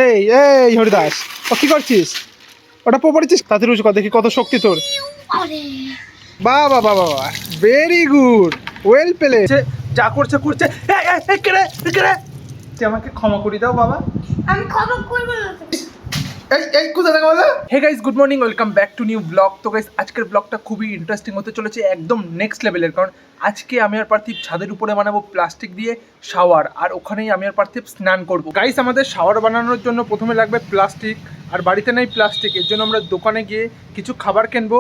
এই এই হরিদাস, ও কি করছিস? ওটা পড়েছিস? তাড়াতাড়ি উঁচু কর, দেখি কত শক্তি তোর। বাহ বাহ বাহ বাহ, ভেরি গুড, ওয়েল প্লে। যা করছে করছে। আমাকে ক্ষমা করে দাও বাবা। আমি ক্ষমা করব না। এই কোথায় দেখা বলো? Hey guys, good morning, welcome back to new blog. তো গাইস, আজকের ব্লগটা খুবই ইন্টারেস্টিং হতে চলেছে, একদম নেক্সট লেভেলের। কারণ আজকে আমি আর পার্থিব ছাদের উপরে বানাবো প্লাস্টিক দিয়ে শাওয়ার, আর ওখানেই আমি আর পার্থিব স্নান করবো। গাইস, আমাদের শাওয়ার বানানোর জন্য প্রথমে লাগবে প্লাস্টিক, আর বাড়িতে নেই প্লাস্টিক। এর জন্য আমরা দোকানে গিয়ে কিছু খাবার কিনবো,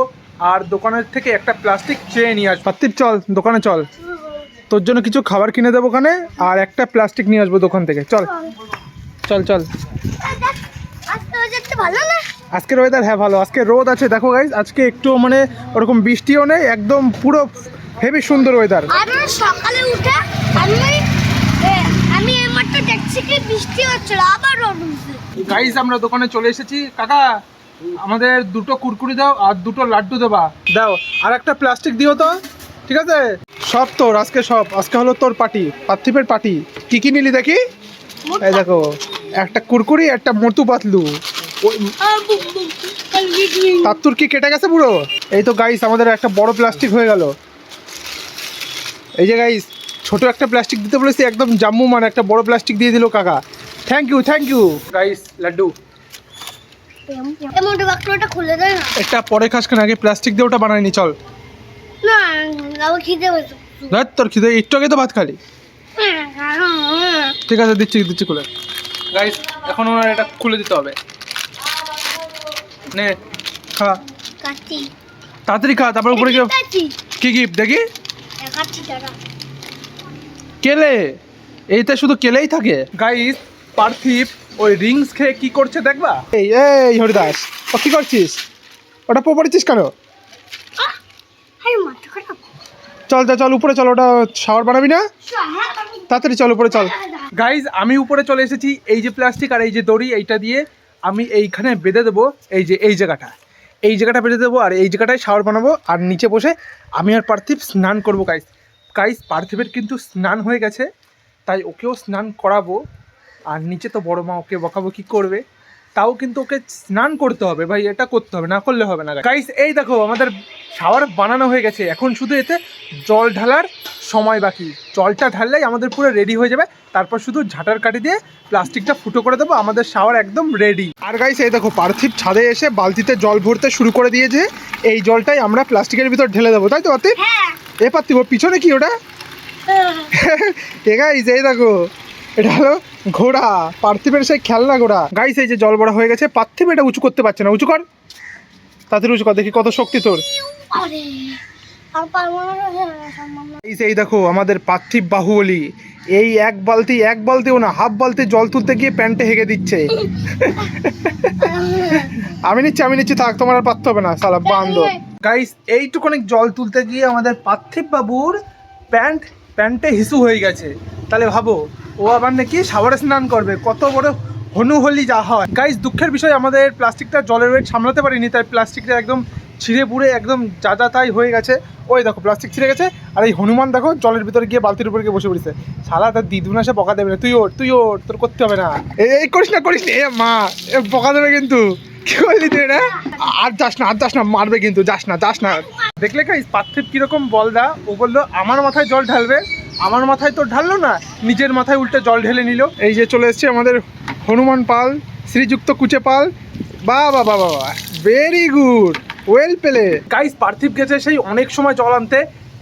আর দোকানের থেকে একটা প্লাস্টিক চেয়ে নিয়ে আসবো। পার্থিব চল, দোকানে চল, তোর জন্য কিছু খাবার কিনে দেবো ওখানে, আর একটা প্লাস্টিক নিয়ে আসবো দোকান থেকে। চল চল চল। আজকের ওয়েদার হ্যাঁ ভালো, আজকে রোদ আছে। দেখো গাইস, আজকে একটু মানে ওরকম বৃষ্টিও নেই, একদম পুরো হেভি সুন্দর ওয়েদার। আমি সকালে উঠে আমি এইমাত্র দেখছি কি বৃষ্টি হচ্ছিল, আবার রোদ উঠছে। গাইস, আমরা দোকানে চলে এসেছি। কাকা, আমাদের দুটো কুরকুরি দাও আর দুটো লাড্ডু দেবা দাও, আর একটা প্লাস্টিক দিও তো, ঠিক আছে? সব তোর আজকে, সব আজকে হলো তোর পার্টি, পার্থিবের পার্টি। কি কি নিলি দেখি? এই দেখো, একটা কুরকুরি, একটা মোটু পাতলু। তাত্তুর কি কেটে গেছে পুরো? এই তো গাইস, আমাদের একটা বড় প্লাস্টিক হয়ে গেল। এই যে গাইস, ছোট একটা প্লাস্টিক দিতে বলেছি, একদম জাম্মু মানে একটা বড় প্লাস্টিক দিয়ে দিল কাকা। Thank you guys. Laddu Motu বাক্সটা খুলে দেয় না? একটা পরে খাস কেন, আগে প্লাস্টিক দিয়ে ওটা বানাইনি। চল না, আমার খিদে পেয়েছে। দেখ, তোর খিদে একটু আগে তো ভাত খালি। ঠিক আছে, দিচ্ছি খুলে। গাইস, এখন ওনার এটা খুলে দিতে হবে। নে খা, কাটি তাড়াতাড়ি খা, তারপর উপরে গিয়ে কাটি কি গিফট দেখি? কাটি দাঁড়া। কেলে, এইটা শুধু কেলেই থাকে। গাইস, পার্থিব ওই রিংস খেয়ে কি করছে দেখবা? এই এই হরিদাস, ও কি করছিস? ওটা পড়েছিস কেন? আরে মাথা খারাপ। চল উপরে চল, ওটা শাওয়ার বানাবি না? তাড়াতাড়ি চল উপরে চল। গাইজ, আমি উপরে চলে এসেছি। এই যে প্লাস্টিক আর এই যে দড়ি, এইটা দিয়ে আমি এইখানে বেঁধে দেবো। এই জায়গাটা বেঁধে দেবো, আর এই জায়গাটায় শাওয়ার বানাবো, আর নিচে বসে আমি আর পার্থিব স্নান করবো। গাইজ, পার্থিবের কিন্তু স্নান হয়ে গেছে, তাই ওকেও স্নান করাবো। আর নিচে তো বড় মা ওকে বকাবকি করবে, তাও কিন্তু ওকে স্নান করতে হবে ভাই, এটা করতে হবে, না করলে হবে না। গাইস, এই দেখো, আমাদের শাওয়ার বানানো হয়ে গেছে। এখন শুধু এতে জল ঢালার সময় বাকি। জলটা ঢাললেই আমাদের পুরো রেডি হয়ে যাবে। তারপর শুধু ঝাঁটার কাঠি দিয়ে প্লাস্টিকটা ফুটো করে দেবো, আমাদের শাওয়ার একদম রেডি। আর গাইস, এই দেখো, পার্থিব ছাদে এসে বালতিতে জল ভরতে শুরু করে দিয়েছে। এই জলটাই আমরা প্লাস্টিকের ভিতর ঢেলে দেবো, তাই তো পার্থিব? এ পার্থিব, ওর পিছনে কি ওটা? গাইস, এই দেখো, এটা হলো ঘোড়া, পার্থিবের সেই খেলনা ঘোড়া। গাইস, এই যে জল ভরা হয়ে গেছে। পার্থিব এটা উঁচু করতে পারছে না, উঁচু কর, তাড়াতাড়ি উঁচু কর, দেখি কত শক্তি তোর। এই দেখো, আমাদের পার্থিব বাহুবলী। এই এক বালতিও না, হাফ বালতি জল তুলতে গিয়ে প্যান্টে হেগে দিচ্ছে। আমি নিচ্ছি, থাক, তোমার আর পারতে হবে না, সালা বান্দর। গাইস, এইটুকুনি জল তুলতে গিয়ে আমাদের পার্থিব বাবুর প্যান্টে হিসু হয়ে গেছে। তাহলে ভাবো, ও আবার নাকি শাওয়ারে স্নান করবে, কত বড় হনুহলি যা হয়। গাইস, দুঃখের বিষয়, আমাদের প্লাস্টিকটা জলের ওয়েট সামলাতে পারিনি, তাই প্লাস্টিকটা একদম ছিঁড়ে পুড়ে একদম যা তাই হয়ে গেছে। ওই দেখো, প্লাস্টিক ছিঁড়ে গেছে। আর এই হনুমান দেখো, জলের ভিতরে গিয়ে বালতির উপরে গিয়ে বসে পড়েছে। শালা, তার দিদুন আসে বকা দেবে না। তুই ওর, তোর করতে হবে না। এই করিস না, এ মা, এ বকা দেবে কিন্তু। কি করলি তুই এটা? আর যাস না, মারবে কিন্তু, যাস না। দেখলে গাইস, পার্থিব কিরকম বলদা। ও বললো আমার মাথায় জল ঢালবে, আমার মাথায় তো ঢাললো না, নিজের মাথায় উল্টে জল ঢেলে নিল। এই যে চলে এসছে আমাদের হনুমান পাল, শ্রীযুক্ত কুচে পাল। বাহ, very good, well play. Guys, পার্থিব গেছে সেই অনেক সময় জল আনতে,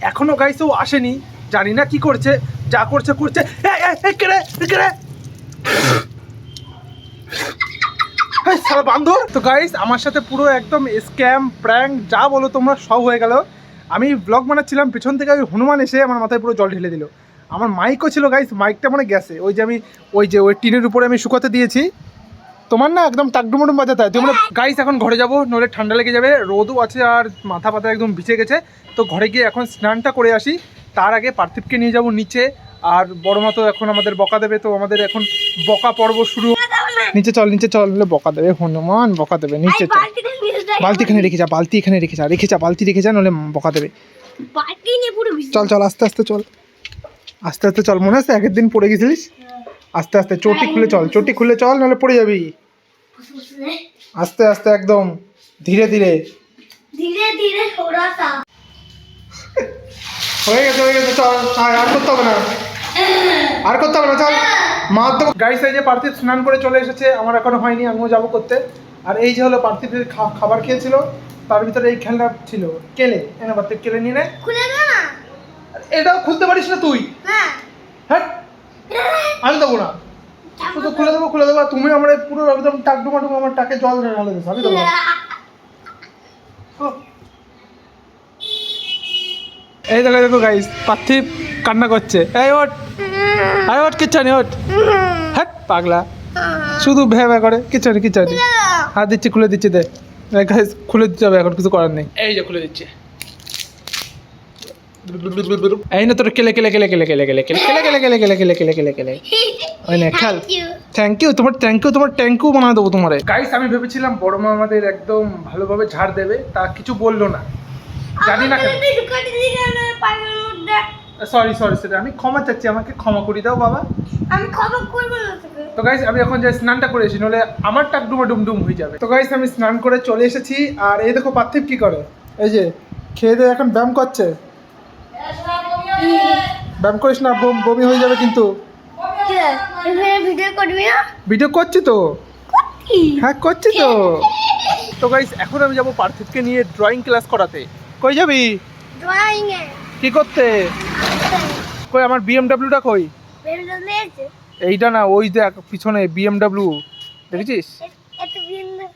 এখনো গাইস ও আসেনি। জানি না কি করছে, যা করছে। সারা বান্ধব। তো গাইস, আমার সাথে পুরো একদম স্ক্যাম প্র্যাঙ্ক যা বলো তোমরা, সব হয়ে গেল। আমি ব্লগ বানাচ্ছিলাম, পেছন থেকে ওই হনুমান এসে আমার মাথায় পুরো জল ঢেলে দিল। আমার মাইকও ছিল গাইস, মাইকটা মানে গেছে। ওই টিনের উপরে আমি শুকাতে দিয়েছি। তোমার না একদম টাকডুমডুম বাজাতে হয়। তোমরা গাইস, এখন ঘরে যাবো, নইলে ঠান্ডা লেগে যাবে, রোদও আছে, আর মাথা পাতা একদম ভিজে গেছে। তো ঘরে গিয়ে এখন স্নানটা করে আসি, তার আগে পার্থিবকে নিয়ে যাবো নিচে। আর বড় মা তো এখন আমাদের বকা দেবে, তো আমাদের এখন বকা পর্ব শুরু। নিচে চল, বকা দেবে হনুমান, বকা দেবে। নিচে চল, বালতি এখানে রেখে যা, বালতি রেখে যা, নইলে বকা দেবে। চল, আস্তে আস্তে চল। মনে আছে আগের দিন পড়ে গেছিলিস? আস্তে আস্তে চটি খুলে চল নাহলে পড়ে যাবি। আস্তে আস্তে একদম ধীরে ধীরে। ধীরে ধীরে थोड़ा सा হয়ে গেছে চল। আর করতে হবে না চল মার দেবো। গাইস এই যে পার্থিব স্নান করে চলে এসেছে, আমার এখনো হয়নি, আমিও যাবো করতে। আর এই যে হলো পার্থিবের খাবার খেয়েছিল, তার ভিতরে এই খেলনা ছিল কেলে। এনে পার্থিব কেলে নিয়ে নে। খুলে দাও না। এটাও খুলতে পারিস না তুই? হ্যাঁ হ্যাঁ আমি দেবো না, শুধু খুলে দেবো। আর তুমি আমার পুরো একদম টাক ডুমাডুম আমার টাকে জল ঢালে দেবো, আমি দেবো না। এই দেখো গাইস, পার্থিব কান্না করছে। এই ওঠ কিচ্ছু নেই, ওঠ। হ্যাঁ পাগলা, শুধু ভ্যা করে। কিচ্ছু নেই হাত দিচ্ছি, খুলে দিচ্ছি। দে গাইস, খুলে দিতে হবে, এখন কিছু করার নেই। এই যে খুলে দিচ্ছে। এই না তোর কেলে ওই না খেল। থ্যাংক ইউ তোমার ট্যাঙ্কিউ বানা দেবো তোমার। গাইস আমি ভেবেছিলাম বড় মা আমাদের একদম ভালোভাবে ঝাড় দেবে, তা কিছু বললো না, জানি না কেন। সরি সেটা আমি ক্ষমা চাচ্ছি, আমাকে ক্ষমা করে দাও বাবা। আমি খবর করবো না তোকে। তো গাইস আমি এখন যাই স্নানটা করে এসি, নলে আমার টাক ডুম হয়ে যাবে। তো গাইস আমি স্নান করে চলে এসেছি, আর এই দেখো পার্থিব কি করে। এই যে খেয়ে দিয়ে এখন ব্যায়াম করছে। ব্যায়াম করিস না, বমি হয়ে যাবে কিন্তু। ভিডিও করবি না? ভিডিও করছি তো। হ্যাঁ করছি তো। তো গাইস এখন আমি যাবো পার্থিবকে নিয়ে ড্রয়িং ক্লাস করাতে। কই যাবি? ড্রয়িং এ। কি করতে? কই আমার বিএমডব্লিউটা কই? এইটা না, ওই দেখ পিছনে বিএমডব্লিউ, দেখেছিস?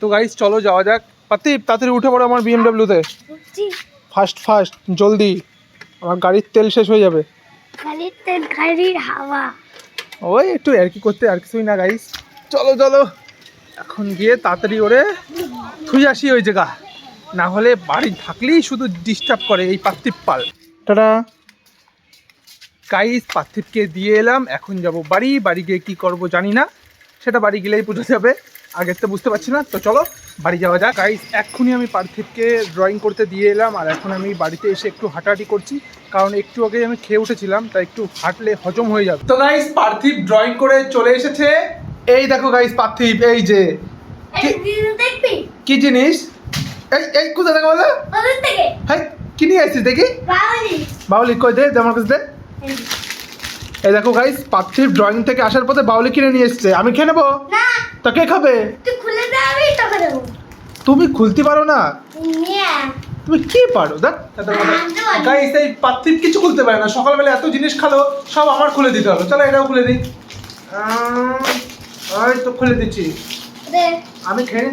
তো গাইস চলো যাওয়া যাক। পার্থিব তাড়াতাড়ি উঠে পড়ো আমার বিএমডব্লিউতে। ফাস্ট জলদি, আমার গাড়ির তেল শেষ হয়ে যাবে। গাড়ির তেল, গাড়ির হাওয়া। ওই একটু আর কি করতে, আর কিছুই না গাইস। চলো এখন গিয়ে তাড়াতাড়ি ওরে থুই আসি ওই জায়গা, না হলে বাড়ি থাকলেই শুধু ডিস্টার্ব করে এই পার্থিব পাল। টাটা গাইস, পার্থিবকে দিয়ে এলাম, এখন যাব বাড়ি গিয়ে কী করবো জানি না, সেটা বাড়ি গেলেই বোঝা যাবে, আগের তো বুঝতে পারছি না। তো চলো বাড়ি যাওয়া যাক। গাইস এক্ষুনি আমি পার্থিবকে ড্রয়িং করতে দিয়ে এলাম, আর এখন আমি বাড়িতে এসে একটু হাঁটাহাঁটি করছি, কারণ একটু আগে আমি খেয়ে উঠেছিলাম, তাই একটু হাঁটলে হজম হয়ে যাবে। তো গাইস পার্থিব ড্রয়িং করে চলে এসেছে। এই দেখো গাইস পার্থিব, এই যে দেখবি কি জিনিস? এই কোথা থেকে বলো? হ্যাঁ কি নিয়ে আসছিস দেখি? বাউলি কই দে, আমার কাছে দে। এই দেখো গাইস, পার্থিব ড্রয়িং থেকে আসার পথে বাউলি কিনে নিয়ে এসছে। আমি খেয়ে নেবো? না। তো কে খাবে? তুই খুলে দে, আমি তোকে দেবো। তুমি খুলতে পারো না? নিয়ে তুমি কি পারো? দেখ গাইস, এই পার্থিব কিছু খুলতে পারে না। সকালবেলা এত জিনিস খালো, সব আমার খুলে দিতে হলো। চলো এটাও খুলে দিই। ওই তো খুলে দিচ্ছি, দে। আমি খেয়ে নি।